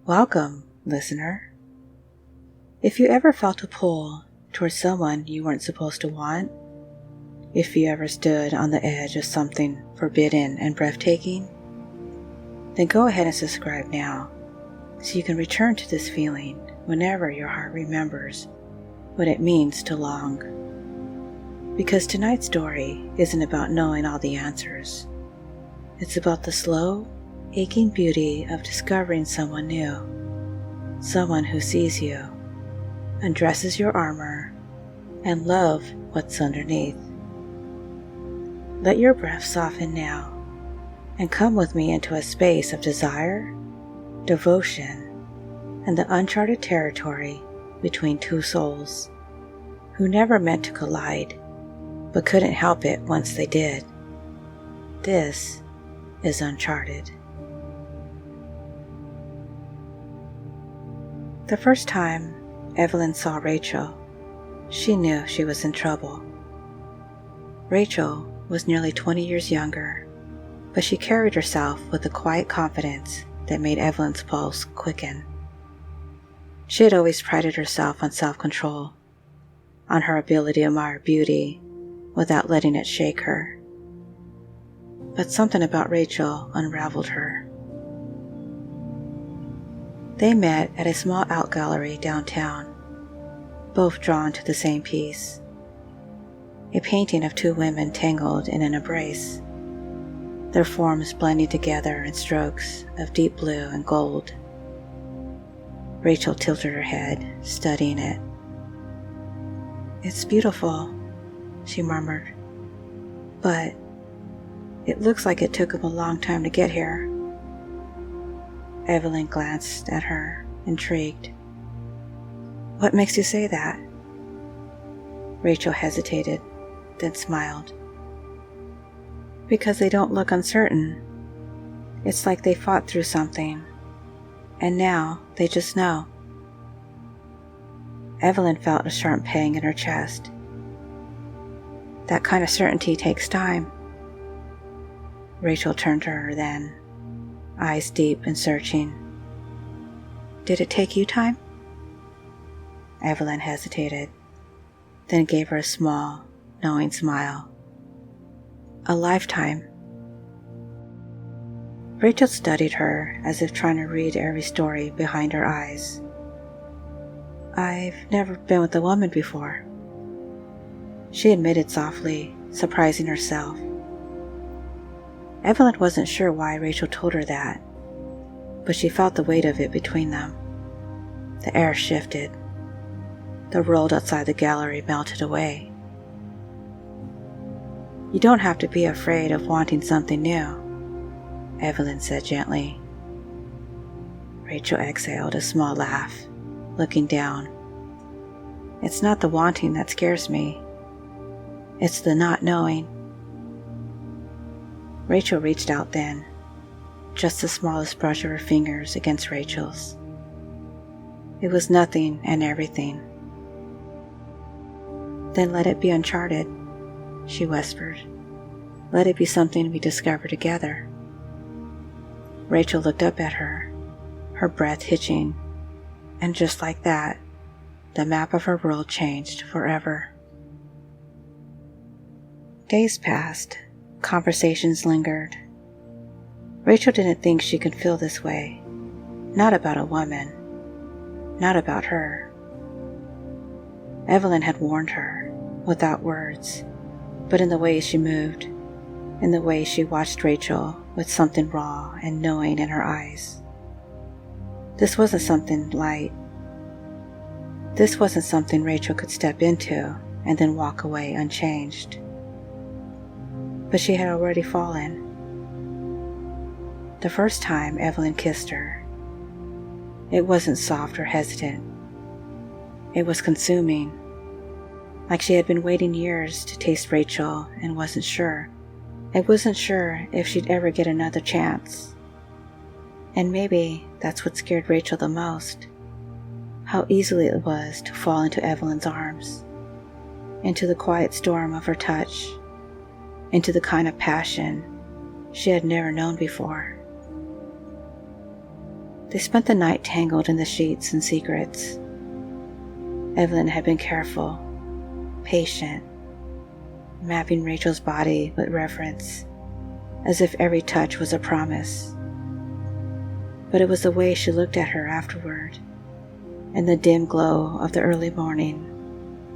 Welcome, listener. If you ever felt a pull towards someone you weren't supposed to want, if you ever stood on the edge of something forbidden and breathtaking, then go ahead and subscribe now so you can return to this feeling whenever your heart remembers what it means to long. Because tonight's story isn't about knowing all the answers. It's about the slow, aching beauty of discovering someone new, someone who sees you, undresses your armor, and love what's underneath. Let your breath soften now, and come with me into a space of desire, devotion, and the uncharted territory between two souls who never meant to collide, but couldn't help it once they did. This is Uncharted. The first time Evelyn saw Rachel, she knew she was in trouble. Rachel was nearly 20 years younger, but she carried herself with a quiet confidence that made Evelyn's pulse quicken. She had always prided herself on self-control, on her ability to admire beauty without letting it shake her. But something about Rachel unraveled her. They met at a small art gallery downtown, both drawn to the same piece, a painting of two women tangled in an embrace, their forms blending together in strokes of deep blue and gold. Rachel tilted her head, studying it. "It's beautiful," she murmured, "but it looks like it took him a long time to get here." Evelyn glanced at her, intrigued. "What makes you say that?" Rachel hesitated, then smiled. "Because they don't look uncertain. It's like they fought through something, and now they just know." Evelyn felt a sharp pang in her chest. "That kind of certainty takes time." Rachel turned to her then, eyes deep and searching. "Did it take you time?" Evelyn hesitated, then gave her a small, knowing smile. "A lifetime." Rachel studied her as if trying to read every story behind her eyes. "I've never been with a woman before," she admitted softly, surprising herself. Evelyn wasn't sure why Rachel told her that, but she felt the weight of it between them. The air shifted. The world outside the gallery melted away. "You don't have to be afraid of wanting something new," Evelyn said gently. Rachel exhaled a small laugh, looking down. "It's not the wanting that scares me. It's the not knowing." Rachel reached out then, just the smallest brush of her fingers against Rachel's. It was nothing and everything. "Then let it be uncharted," she whispered. "Let it be something we discover together." Rachel looked up at her, her breath hitching, and just like that, the map of her world changed forever. Days passed. Conversations lingered. Rachel didn't think she could feel this way. Not about a woman. Not about her. Evelyn had warned her, without words, but in the way she moved, in the way she watched Rachel with something raw and knowing in her eyes. This wasn't something light. This wasn't something Rachel could step into and then walk away unchanged. But she had already fallen. The first time Evelyn kissed her, it wasn't soft or hesitant. It was consuming, like she had been waiting years to taste Rachel and wasn't sure. It wasn't sure if she'd ever get another chance. And maybe that's what scared Rachel the most, how easily it was to fall into Evelyn's arms, into the quiet storm of her touch, into the kind of passion she had never known before. They spent the night tangled in the sheets and secrets. Evelyn had been careful, patient, mapping Rachel's body with reverence, as if every touch was a promise. But it was the way she looked at her afterward, and the dim glow of the early morning,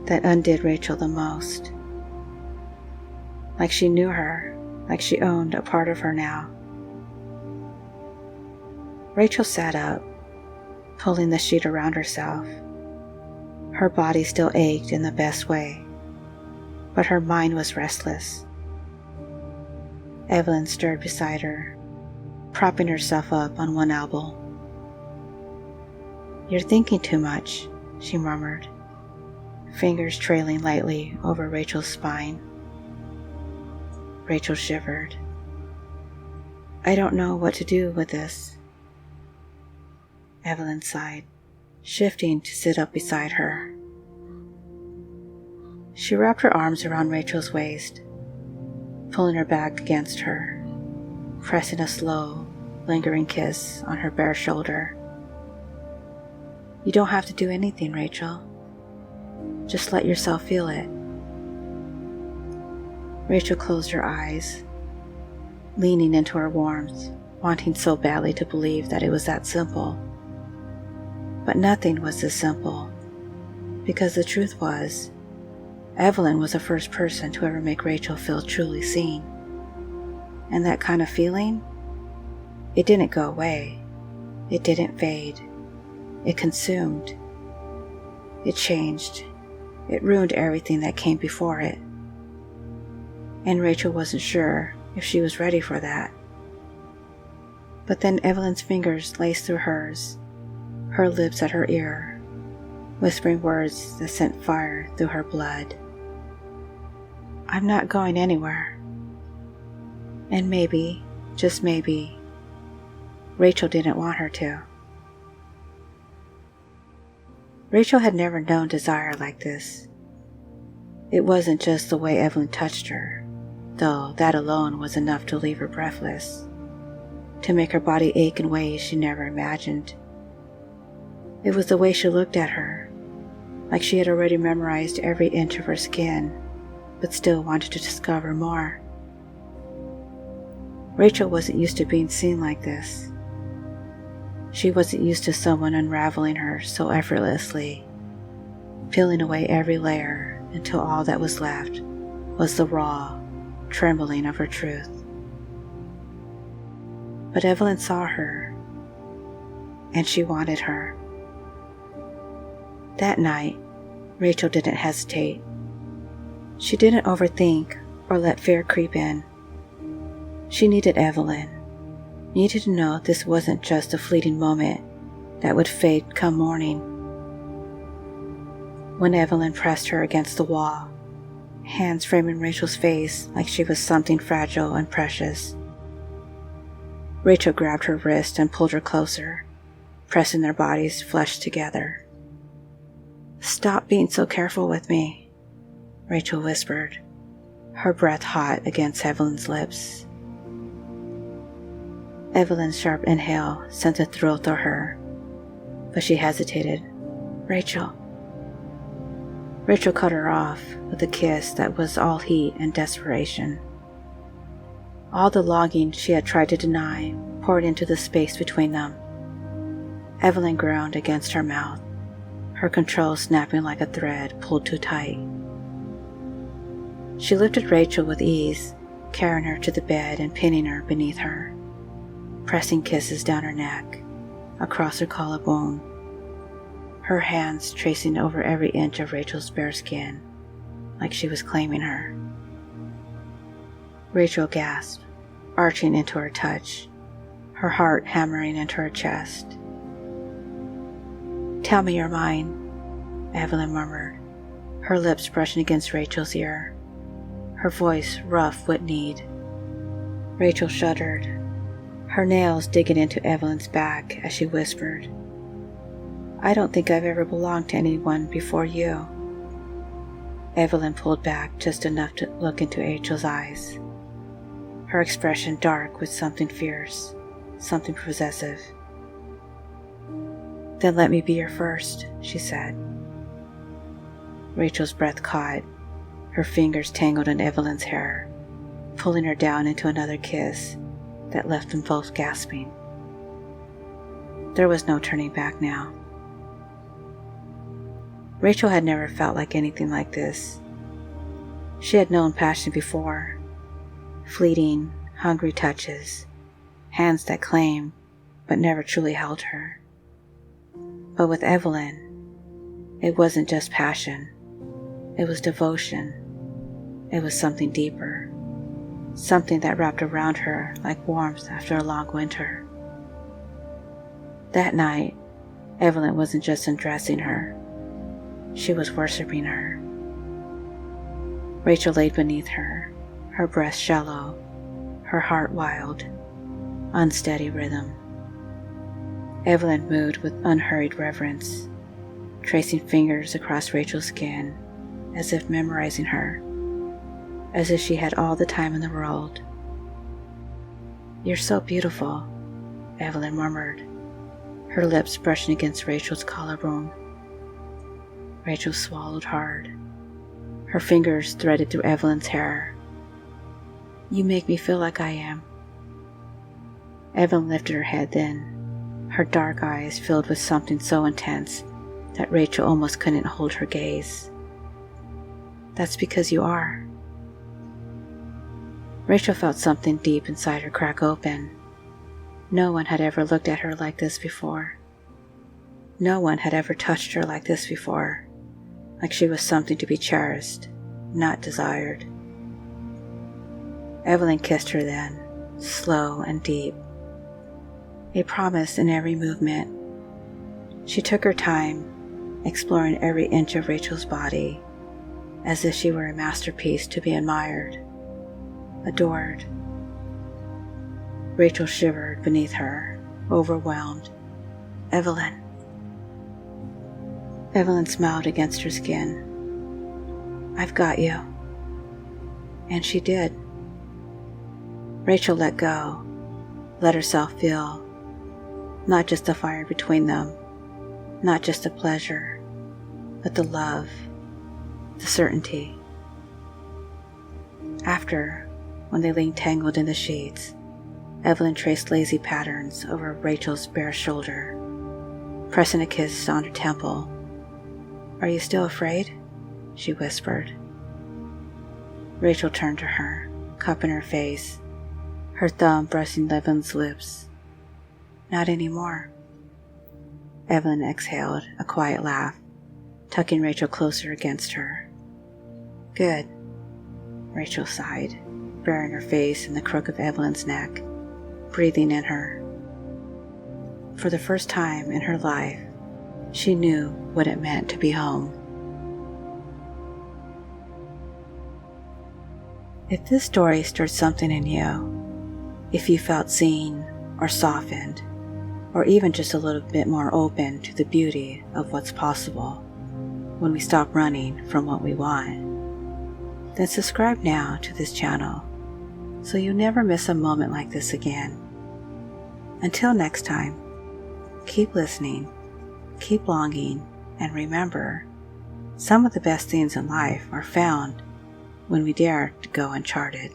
that undid Rachel the most. Like she knew her, like she owned a part of her now. Rachel sat up, pulling the sheet around herself. Her body still ached in the best way, but her mind was restless. Evelyn stirred beside her, propping herself up on one elbow. "You're thinking too much," she murmured, fingers trailing lightly over Rachel's spine. Rachel shivered. "I don't know what to do with this." Evelyn sighed, shifting to sit up beside her. She wrapped her arms around Rachel's waist, pulling her back against her, pressing a slow, lingering kiss on her bare shoulder. "You don't have to do anything, Rachel. Just let yourself feel it." Rachel closed her eyes, leaning into her warmth, wanting so badly to believe that it was that simple. But nothing was this simple, because the truth was, Evelyn was the first person to ever make Rachel feel truly seen. And that kind of feeling, it didn't go away. It didn't fade. It consumed. It changed. It ruined everything that came before it. And Rachel wasn't sure if she was ready for that. But then Evelyn's fingers laced through hers, her lips at her ear, whispering words that sent fire through her blood. "I'm not going anywhere." And maybe, just maybe, Rachel didn't want her to. Rachel had never known desire like this. It wasn't just the way Evelyn touched her, though that alone was enough to leave her breathless, to make her body ache in ways she never imagined. It was the way she looked at her, like she had already memorized every inch of her skin, but still wanted to discover more. Rachel wasn't used to being seen like this. She wasn't used to someone unraveling her so effortlessly, peeling away every layer until all that was left was the raw, trembling of her truth. But Evelyn saw her, and she wanted her. That night, Rachel didn't hesitate. She didn't overthink or let fear creep in. She needed Evelyn, needed to know this wasn't just a fleeting moment that would fade come morning. When Evelyn pressed her against the wall, hands framing Rachel's face like she was something fragile and precious, Rachel grabbed her wrist and pulled her closer, pressing their bodies flush together. "Stop being so careful with me," Rachel whispered, her breath hot against Evelyn's lips. Evelyn's sharp inhale sent a thrill through her, but she hesitated. "Rachel." Rachel cut her off with a kiss that was all heat and desperation. All the longing she had tried to deny poured into the space between them. Evelyn groaned against her mouth, her control snapping like a thread pulled too tight. She lifted Rachel with ease, carrying her to the bed and pinning her beneath her, pressing kisses down her neck, across her collarbone, her hands tracing over every inch of Rachel's bare skin, like she was claiming her. Rachel gasped, arching into her touch, her heart hammering into her chest. "Tell me you're mine," Evelyn murmured, her lips brushing against Rachel's ear, her voice rough with need. Rachel shuddered, her nails digging into Evelyn's back as she whispered, "I don't think I've ever belonged to anyone before you." Evelyn pulled back just enough to look into Rachel's eyes, her expression dark with something fierce, something possessive. "Then let me be your first," she said. Rachel's breath caught. Her fingers tangled in Evelyn's hair, pulling her down into another kiss that left them both gasping. There was no turning back now. Rachel had never felt like anything like this. She had known passion before, fleeting, hungry touches, hands that claimed but never truly held her. But with Evelyn, it wasn't just passion. It was devotion. It was something deeper, something that wrapped around her like warmth after a long winter. That night, Evelyn wasn't just undressing her. She was worshiping her. Rachel laid beneath her, her breast shallow, her heart wild, unsteady rhythm. Evelyn moved with unhurried reverence, tracing fingers across Rachel's skin as if memorizing her, as if she had all the time in the world. "You're so beautiful," Evelyn murmured, her lips brushing against Rachel's collarbone. Rachel swallowed hard. Her fingers threaded through Evelyn's hair. "You make me feel like I am." Evelyn lifted her head then, her dark eyes filled with something so intense that Rachel almost couldn't hold her gaze. "That's because you are." Rachel felt something deep inside her crack open. No one had ever looked at her like this before. No one had ever touched her like this before, like she was something to be cherished, not desired. Evelyn kissed her then, slow and deep, a promise in every movement. She took her time, exploring every inch of Rachel's body, as if she were a masterpiece to be admired, adored. Rachel shivered beneath her, overwhelmed. "Evelyn." Evelyn smiled against her skin. "I've got you." And she did. Rachel let go, let herself feel, not just the fire between them, not just the pleasure, but the love, the certainty. After, when they lay tangled in the sheets, Evelyn traced lazy patterns over Rachel's bare shoulder, pressing a kiss on her temple. "Are you still afraid?" she whispered. Rachel turned to her, cupping her face, her thumb brushing Evelyn's lips. "Not anymore." Evelyn exhaled a quiet laugh, tucking Rachel closer against her. "Good," Rachel sighed, burying her face in the crook of Evelyn's neck, breathing in her. For the first time in her life, she knew what it meant to be home. If this story stirred something in you, if you felt seen or softened, or even just a little bit more open to the beauty of what's possible when we stop running from what we want, then subscribe now to this channel so you never miss a moment like this again. Until next time, keep listening, keep longing, and remember, some of the best things in life are found when we dare to go uncharted.